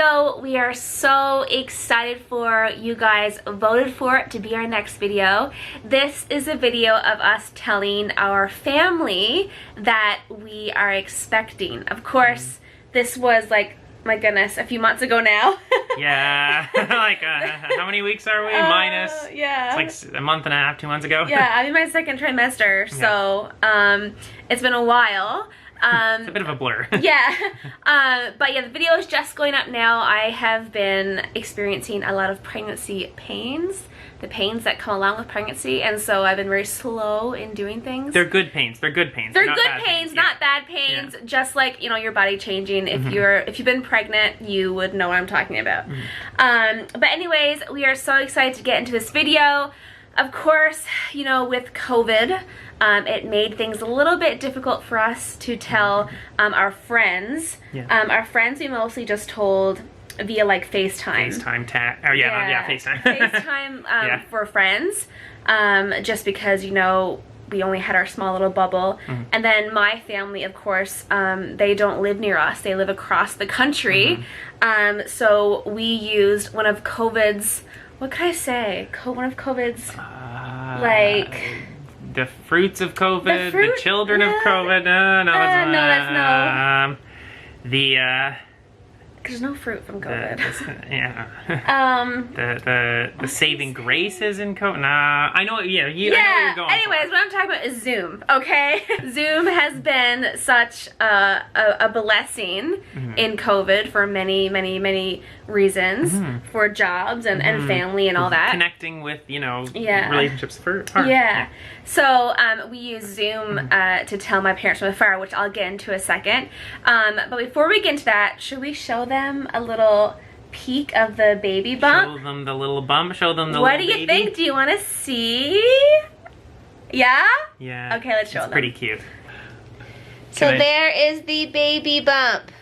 video we are so excited for. You guys voted for it to be our next video. This is a video of us telling our family that we are expecting. Of course, this was like, my goodness, a few months ago now. Yeah, like how many weeks are we? Minus. Yeah. It's like a month and a half, 2 months ago. Yeah, I'm in my second trimester, so it's been a while. It's a bit of a blur. Yeah, but yeah, the video is just going up now. I have been experiencing a lot of pregnancy pains, the pains that come along with pregnancy, and so I've been very slow in doing things. They're good pains. They're good pains. They're good pains, not bad pains. Yeah. Just like, you know, your body changing. If you've been pregnant, you would know what I'm talking about. But anyways, we are so excited to get into this video. Of course, you know, with COVID, it made things a little bit difficult for us to tell our friends. Yeah. Our friends we mostly just told via like FaceTime. FaceTime FaceTime. FaceTime for friends, just because, you know, we only had our small little bubble. And then my family, of course, they don't live near us. They live across the country. So we used one of COVID's, what can I say? One of COVID's, like... The fruits of COVID, the children of COVID. No, that's there's no fruit from COVID. The saving graces in COVID. Nah, I know. Yeah, I know where you're going. Anyways, what I'm talking about is Zoom. Okay, Zoom has been such a blessing in COVID for many reasons, for jobs and family and all that. Connecting with, you know, relationships for art. Yeah. So we use Zoom to tell my parents from afar, which I'll get into a second. But before we get into that, should we show them a little peek of the baby bump? Show them the little bump. Show them the what little do you think? Do you want to see? Yeah? Yeah. Okay, let's show them. It's pretty cute. So there is the baby bump.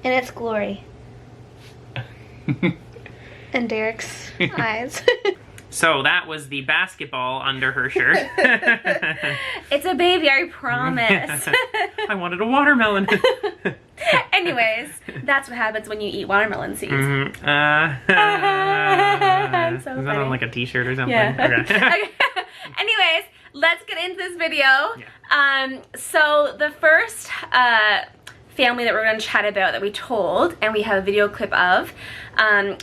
And it's Glory. And Derek's eyes. So that was the basketball under her shirt. It's a baby, I promise. I wanted a watermelon. Anyways, that's what happens when you eat watermelon seeds. I'm so funny. Is that on like a t-shirt or something? Yeah. Okay. Anyways, let's get into this video. Yeah. So the first family that we're going to chat about that we told, and we have a video clip of,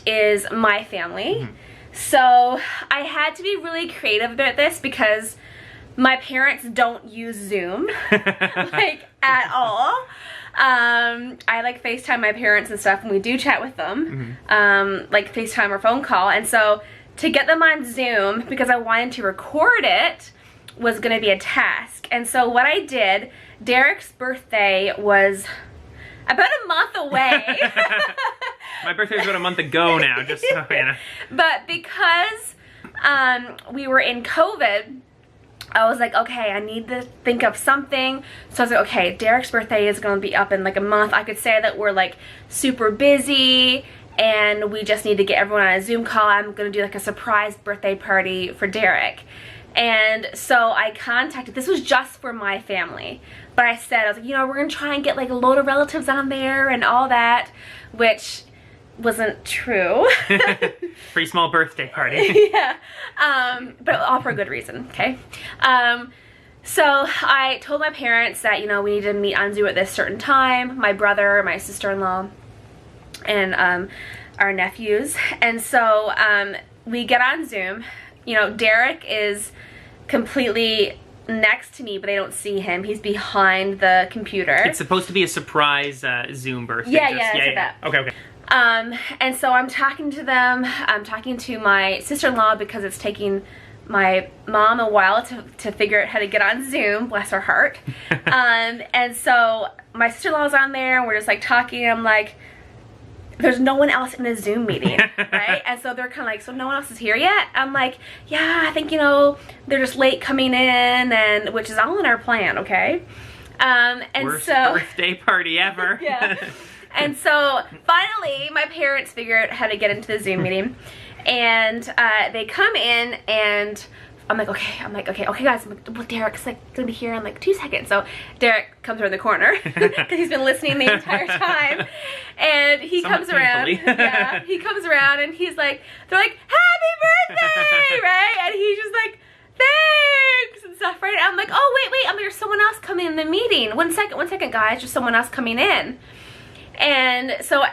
is my family. So I had to be really creative about this because my parents don't use Zoom, like, at all. I like FaceTime my parents and stuff, and we do chat with them, like FaceTime or phone call. And so to get them on Zoom, because I wanted to record it, was going to be a task. And so what I did, Derek's birthday was about a month away. My birthday was about a month ago now, just so you know. But because we were in COVID, I was like, okay, I need to think of something. So I was like, okay, Derek's birthday is going to be up in like a month. I could say that we're like super busy and we just need to get everyone on a Zoom call. I'm going to do like a surprise birthday party for Derek. And so I contacted, this was just for my family, but I said, I was like, you know, we're going to try and get like a load of relatives on there and all that, which wasn't true. Pretty small birthday party. Yeah, but all for a good reason, okay? So I told my parents that, you know, we need to meet on Zoom at this certain time, my brother, my sister-in-law, and our nephews. And so we get on Zoom. You know, Derek is completely next to me, but I don't see him. He's behind the computer. It's supposed to be a surprise Zoom birthday. Yeah. Okay. And so I'm talking to them. I'm talking to my sister-in-law because it's taking my mom a while to figure out how to get on Zoom, bless her heart. And so my sister-in-law's on there, and we're just like talking. I'm like, there's no one else in the Zoom meeting, right? And so they're kind of like, so no one else is here yet? I'm like, yeah, I think, you know, they're just late coming in, and which is all in our plan, okay? And worst birthday party ever. Yeah. And so finally, my parents figure out how to get into the Zoom meeting, and they come in, and I'm like, okay guys, I'm like, well, Derek's like gonna be here in like 2 seconds. So Derek comes around the corner because he's been listening the entire time, and he Somewhat comes around. Yeah, he comes around and he's like, they're like, happy birthday, right? And he's just like, thanks and stuff, right? I'm like, oh wait, there's someone else coming in the meeting. One second, guys, there's someone else coming in. And so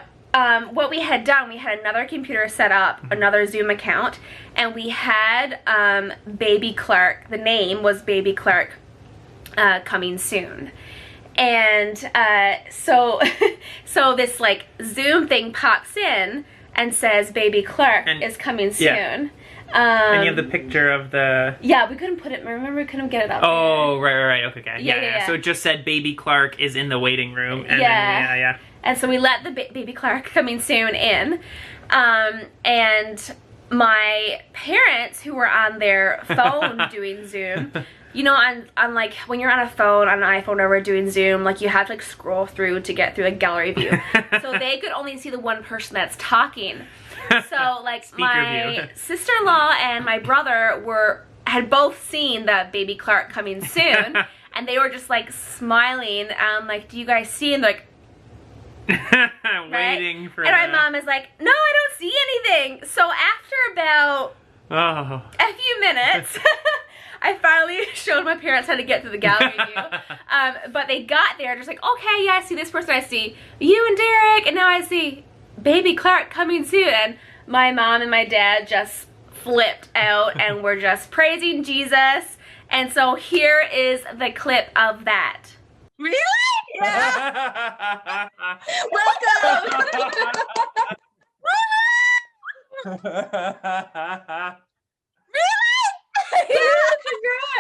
what we had done, we had another computer set up, another Zoom account, and we had Baby Clark, the name was Baby Clark, coming soon. And so this like Zoom thing pops in and says Baby Clark is coming soon. Yeah. And you have the picture of the... Yeah, we couldn't put it... Remember, we couldn't get it up Oh, there. right. Okay. Yeah. So it just said Baby Clark is in the waiting room. And yeah. Then, yeah. And so we let the Baby Clark coming soon in. And my parents, who were on their phone doing Zoom... You know, on like, when you're on a phone, on an iPhone, or we're doing Zoom, like, you have to, like, scroll through to get through a gallery view. So they could only see the one person that's talking. So, like, my sister-in-law and my brother had both seen that Baby Clark coming soon, and they were just, like, smiling. Like, do you guys see? And they're like, waiting for And my mom is like, no, I don't see anything. So after about a few minutes... I finally showed my parents how to get to the gallery view. But they got there just like, okay, yeah, I see this person, I see you and Derek, and now I see Baby Clark coming soon. And my mom and my dad just flipped out and were just praising Jesus. And so here is the clip of that. Really? Yeah. Welcome.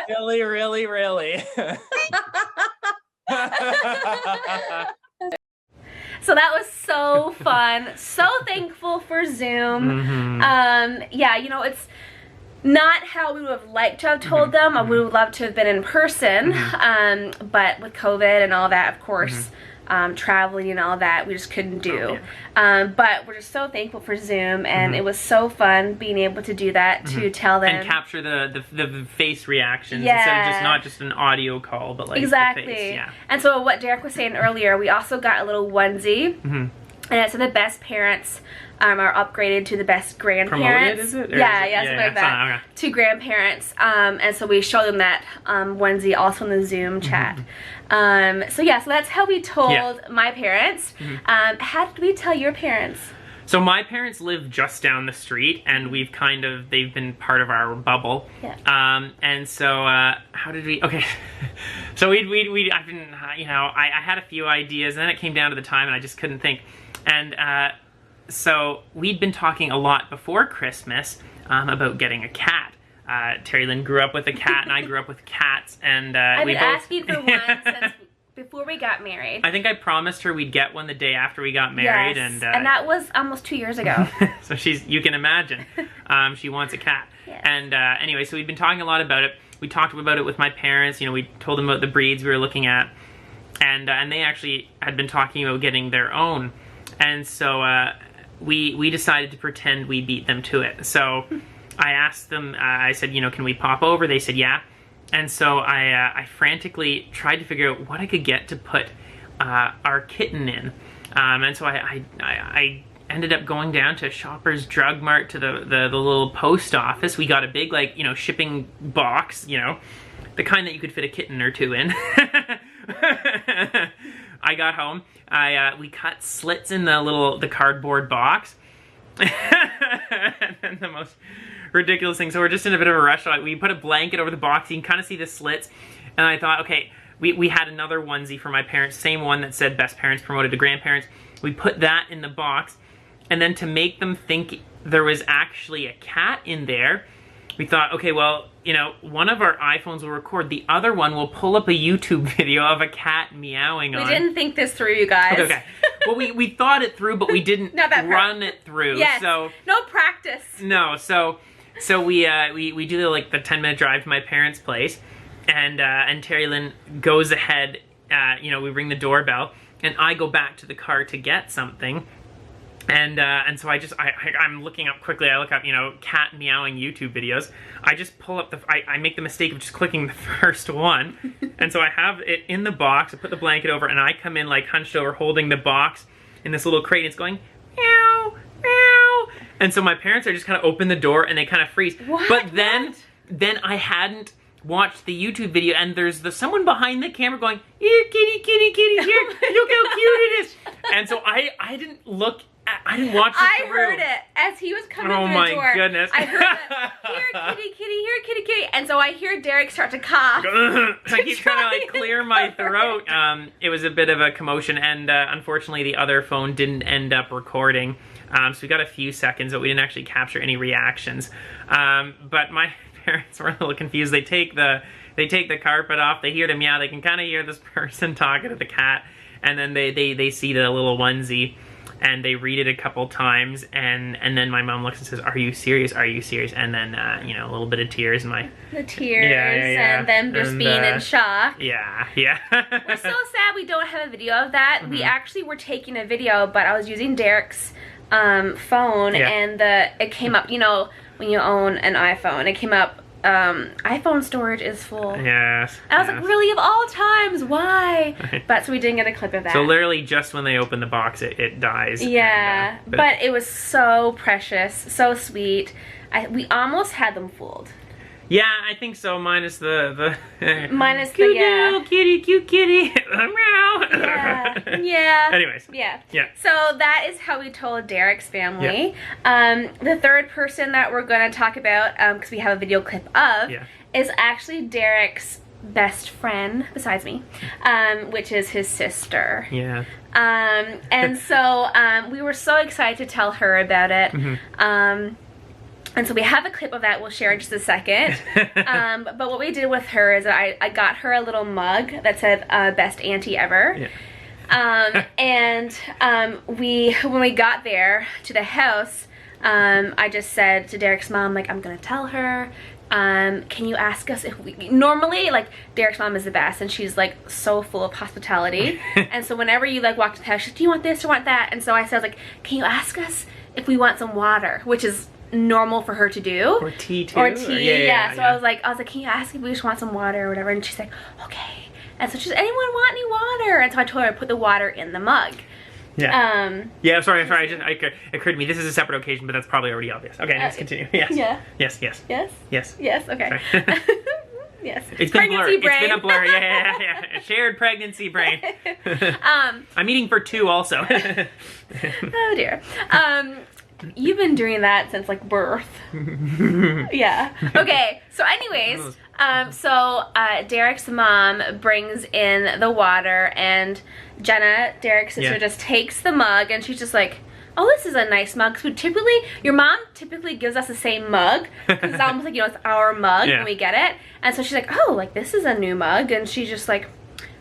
Yeah, Really. So that was so fun. So thankful for Zoom. Yeah, you know, it's not how we would have liked to have told them. I would have loved to have been in person. But with COVID and all that, of course, traveling and all that, we just couldn't do. But we're just so thankful for Zoom, and it was so fun being able to do that, to tell them. And capture the face reactions instead of just not just an audio call, but like exactly. the face. Yeah. And so what Derek was saying earlier, we also got a little onesie, and it said the best parents are upgraded to the best grandparents. Promoted, is it? Or Yeah, is it? something like that. Okay. To grandparents. And so we showed them that onesie also in the Zoom chat. So yeah, so that's how we told my parents. How did we tell your parents? So my parents live just down the street, and they've been part of our bubble. Yeah. And so, how did we, okay. So I've been, you know, I had a few ideas, and then it came down to the time, and I just couldn't think. And, so we'd been talking a lot before Christmas, about getting a cat. Terry Lynn grew up with a cat, and I grew up with cats, and, I've been asking for one since before we got married. I think I promised her we'd get one the day after we got married. Yes, and that was almost 2 years ago. So you can imagine, she wants a cat. Yes. And anyway, so we'd been talking a lot about it. We talked about it with my parents. You know, we told them about the breeds we were looking at, and they actually had been talking about getting their own. And so we decided to pretend we beat them to it. So I asked them. I said, you know, can we pop over? They said, yeah. And so I frantically tried to figure out what I could get to put our kitten in. And so I ended up going down to Shoppers Drug Mart to the little post office. We got a big, like, you know, shipping box, you know, the kind that you could fit a kitten or two in. I got home. We cut slits in the cardboard box. And the most ridiculous thing. So we're just in a bit of a rush. We put a blanket over the box. You can kind of see the slits. And I thought, okay, we had another onesie for my parents. Same one that said best parents promoted to grandparents. We put that in the box. And then to make them think there was actually a cat in there, we thought, okay, well, you know, one of our iPhones will record. The other one will pull up a YouTube video of a cat meowing on. We didn't think this through, you guys. Okay. Well, we thought it through, but we didn't run it through. Yes. So no practice. No. So we do like the 10-minute drive to my parents' place, and Terry Lynn goes ahead. You know, we ring the doorbell, and I go back to the car to get something. And so I'm looking up quickly. I look up, cat meowing YouTube videos. I just pull up I make the mistake of just clicking the first one. And so I have it in the box. I put the blanket over, and I come in like hunched over, holding the box in this little crate. And it's going meow, meow. And so my parents are just kind of open the door and they kind of freeze. What? But then I hadn't watched the YouTube video, and there's someone behind the camera going, here, kitty, kitty, kitty, here, look how cute it is. And so I didn't look. I didn't watch it I through. heard it as he was coming through the door. Oh my goodness. I heard that, here, kitty, kitty, here, kitty, kitty. And so I hear Derek start to cough. I keep trying to like clear my throat. It was a bit of a commotion, and unfortunately the other phone didn't end up recording. So we got a few seconds, but we didn't actually capture any reactions. But my parents were a little confused. They take the carpet off, they hear the meow, they can kind of hear this person talking to the cat, and then they see the little onesie. And they read it a couple times, and then my mom looks and says, "Are you serious? Are you serious?" And then a little bit of tears in my and then just being in shock. Yeah. We're so sad we don't have a video of that. We actually were taking a video, but I was using Derek's phone, and it came up. When you own an iPhone, it came up. iPhone storage is full. Yes. And I was like, really, of all times, why? But so we didn't get a clip of that. So literally just when they open the box, it dies. Yeah, but it was so precious, so sweet. We almost had them fooled. Yeah, I think so. Minus the minus cute the little kitty, cute kitty, meow. Yeah. Anyways. Yeah. So that is how we told Derek's family. The third person that we're going to talk about, because we have a video clip of, is actually Derek's best friend besides me, which is his sister. Yeah. And so we were so excited to tell her about it. And so we have a clip of that we'll share in just a second. But what we did with her is I got her a little mug that said best auntie ever. And when we got there to the house, I just said to Derek's mom, like, I'm gonna tell her, can you ask us if we, normally, like, Derek's mom is the best, and she's like so full of hospitality. And so whenever you like walk to the house, she's like, do you want this or want that? And so I said, like, can you ask us if we want some water, which is normal for her to do, or tea too, or tea. Yeah. So I was like, can you ask if we just want some water or whatever? And she's like, okay. And so she's, anyone want any water? And so I told her I put the water in the mug. Yeah. Sorry. It occurred to me this is a separate occasion, but that's probably already obvious. Okay, let's continue. Yes. Yeah. Yes. Yes. Okay. Yes. It's been a blur. It's been a blur. Yeah. Shared pregnancy brain. I'm eating for two also. Oh dear. You've been doing that since like birth. Yeah. Okay. So anyways, Derek's mom brings in the water, and Jenna, Derek's sister, just takes the mug, and she's just like, oh, this is a nice mug. So your mom typically gives us the same mug, because it's almost like, it's our mug when we get it. And so she's like, oh, like this is a new mug, and she just like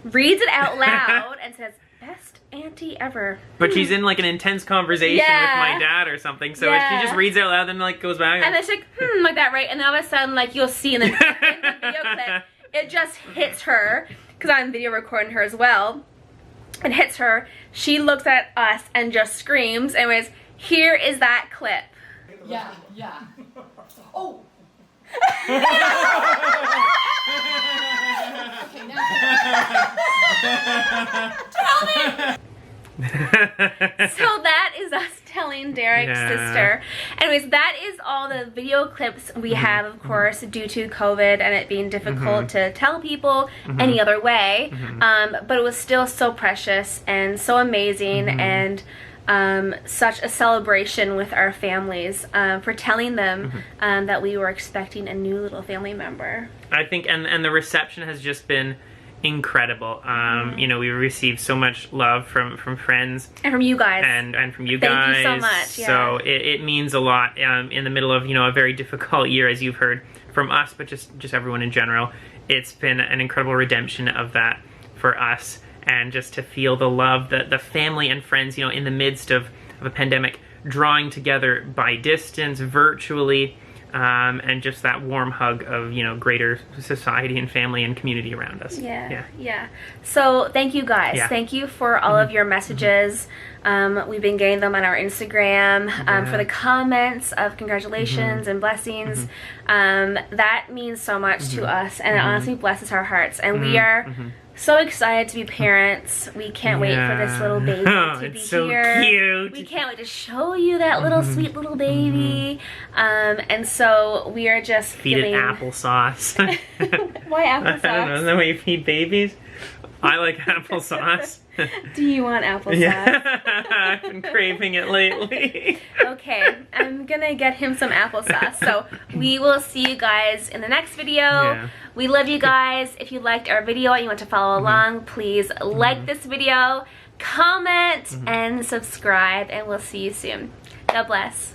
reads it out loud and says, best auntie ever. But she's in like an intense conversation with my dad or something, so she just reads it out loud and like goes back and then she's like, like that, right? And then all of a sudden, like, you'll see in the video clip, it just hits her, because I'm video recording her as well. It hits her, she looks at us and just screams. Anyways, here is that clip. Yeah. Oh. Okay, now. Tell me. So that is us telling Derek's sister. Anyways, that is all the video clips we have, of course, due to COVID and it being difficult to tell people any other way. But it was still so precious and so amazing, and such a celebration with our families for telling them that we were expecting a new little family member. I think, and the reception has just been incredible. We received so much love from friends and from you guys, and from you guys. Thank you so much. So it means a lot in the middle of a very difficult year, as you've heard from us, but just everyone in general. It's been an incredible redemption of that for us, and just to feel the love, the family and friends, in the midst of a pandemic, drawing together by distance, virtually. and just that warm hug of, you know, greater society and family and community around us. Yeah. So thank you guys. Yeah. Thank you for all of your messages. We've been getting them on our Instagram, for the comments of congratulations and blessings. That means so much to us, and it honestly blesses our hearts. And we are so excited to be parents. We can't wait for this little baby to be It's so here. cute. We can't wait to show you that little sweet little baby. And so we are just Feed it applesauce. Why I don't know, applesauce? isn't that what you feed babies? I like applesauce. Do you want applesauce? Yeah, I've been craving it lately. Okay, I'm gonna get him some applesauce. So we will see you guys in the next video. Yeah. We love you guys. If you liked our video and you want to follow along, please like this video, comment, and subscribe, and we'll see you soon. God bless.